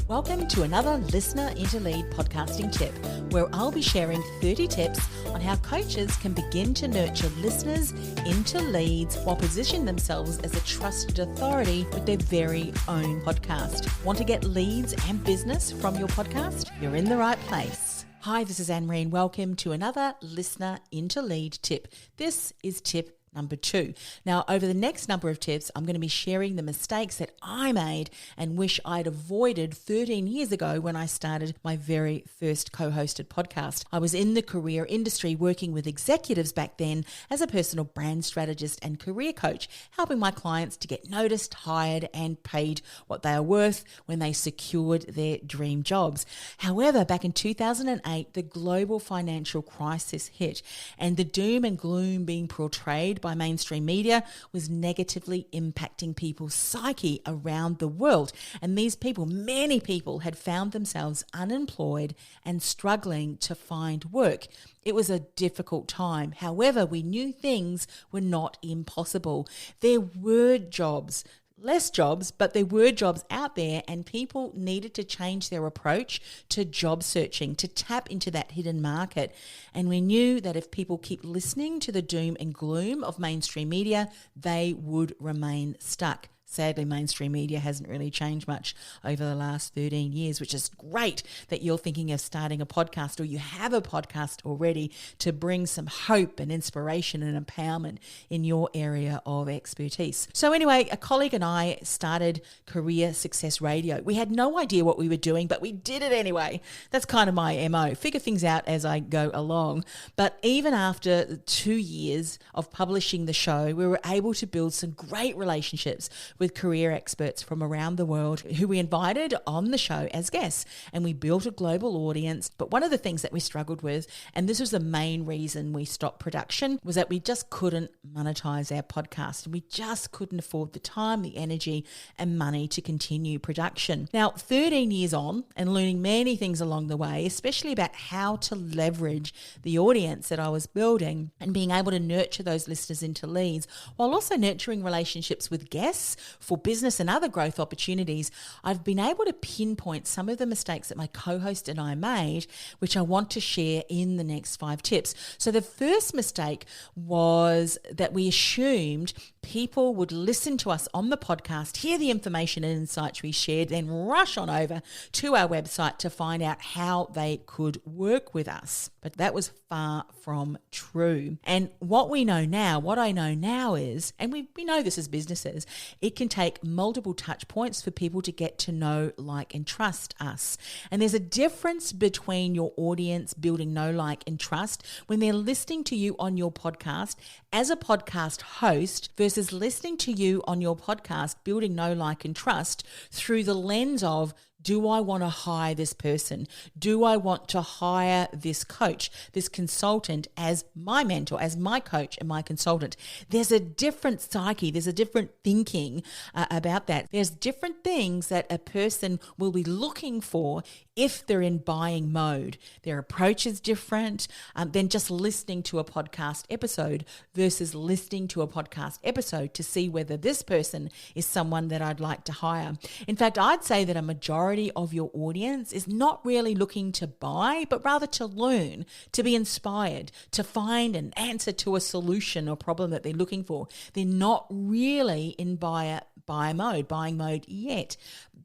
Welcome to another Listener into Lead podcasting tip, where I'll be sharing 30 tips on how coaches can begin to nurture listeners into leads while positioning themselves as a trusted authority with their very own podcast. Want to get leads and business from your podcast? You're in the right place. Hi, this is Anne-Marie and welcome to another Listener into Lead tip. This is tip number 2. Now, over the next number of tips, I'm going to be sharing the mistakes that I made and wish I'd avoided 13 years ago when I started my very first co-hosted podcast. I was in the career industry working with executives back then as a personal brand strategist and career coach, helping my clients to get noticed, hired, and paid what they are worth when they secured their dream jobs. However, back in 2008, the global financial crisis hit, and the doom and gloom being portrayed by mainstream media was negatively impacting people's psyche around the world. And these people, many people, had found themselves unemployed and struggling to find work. It was a difficult time. However, we knew things were not impossible. There were jobs. Less jobs, but there were jobs out there, and people needed to change their approach to job searching, to tap into that hidden market. And we knew that if people keep listening to the doom and gloom of mainstream media, they would remain stuck. Sadly, mainstream media hasn't really changed much over the last 13 years, which is great that you're thinking of starting a podcast or you have a podcast already to bring some hope and inspiration and empowerment in your area of expertise. So anyway, a colleague and I started Career Success Radio. We had no idea what we were doing, but we did it anyway. That's kind of my MO, figure things out as I go along. But even after 2 years of publishing the show, we were able to build some great relationships with career experts from around the world who we invited on the show as guests, and we built a global audience. But one of the things that we struggled with, and this was the main reason we stopped production, was that we just couldn't monetize our podcast. We just couldn't afford the time, the energy, and money to continue production. Now, 13 years on and learning many things along the way, especially about how to leverage the audience that I was building and being able to nurture those listeners into leads while also nurturing relationships with guests for business and other growth opportunities, I've been able to pinpoint some of the mistakes that my co-host and I made, which I want to share in the next 5 tips. So the first mistake was that we assumed people would listen to us on the podcast, hear the information and insights we shared, then rush on over to our website to find out how they could work with us. But that was far from true. And what I know now is, and we know this as businesses, it can take multiple touch points for people to get to know, like, and trust us. And there's a difference between your audience building know, like, and trust when they're listening to you on your podcast as a podcast host versus listening to you on your podcast building know, like, and trust through the lens of, do I want to hire this person? Do I want to hire this coach, this consultant as my mentor, as my coach and my consultant? There's a different psyche. There's a different thinking about that. There's different things that a person will be looking for if they're in buying mode. Their approach is different than just listening to a podcast episode versus listening to a podcast episode to see whether this person is someone that I'd like to hire. In fact, I'd say that a majority of your audience is not really looking to buy, but rather to learn, to be inspired, to find an answer to a solution or problem that they're looking for. They're not really in buying mode yet.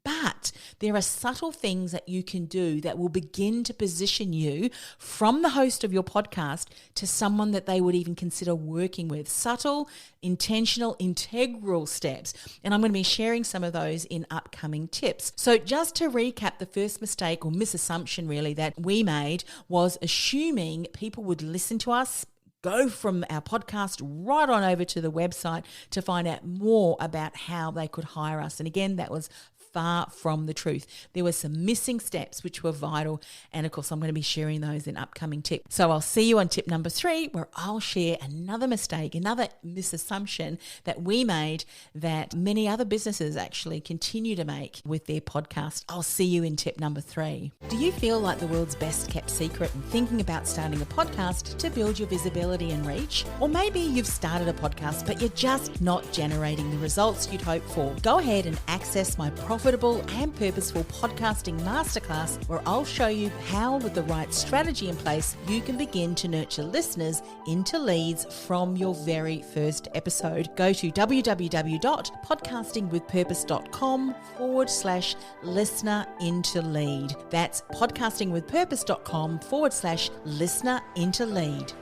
But there are subtle things that you can do that will begin to position you from the host of your podcast to someone that they would even consider working with. Subtle, intentional, integral steps. And I'm going to be sharing some of those in upcoming tips. So just to recap, the first mistake or misassumption really that we made was assuming people would listen to us, go from our podcast right on over to the website to find out more about how they could hire us. And again, that was far from the truth. There were some missing steps which were vital, and of course I'm going to be sharing those in upcoming tips. So I'll see you on tip number 3, where I'll share another mistake, another misassumption that we made that many other businesses actually continue to make with their podcast. I'll see you in tip number 3. Do you feel like the world's best kept secret and thinking about starting a podcast to build your visibility and reach? Or maybe you've started a podcast but you're just not generating the results you'd hope for. Go ahead and access my profitable profitable and purposeful podcasting masterclass where I'll show you how, with the right strategy in place, you can begin to nurture listeners into leads from your very first episode. Go to www.podcastingwithpurpose.com/listener into lead. That's podcastingwithpurpose.com/listener into lead.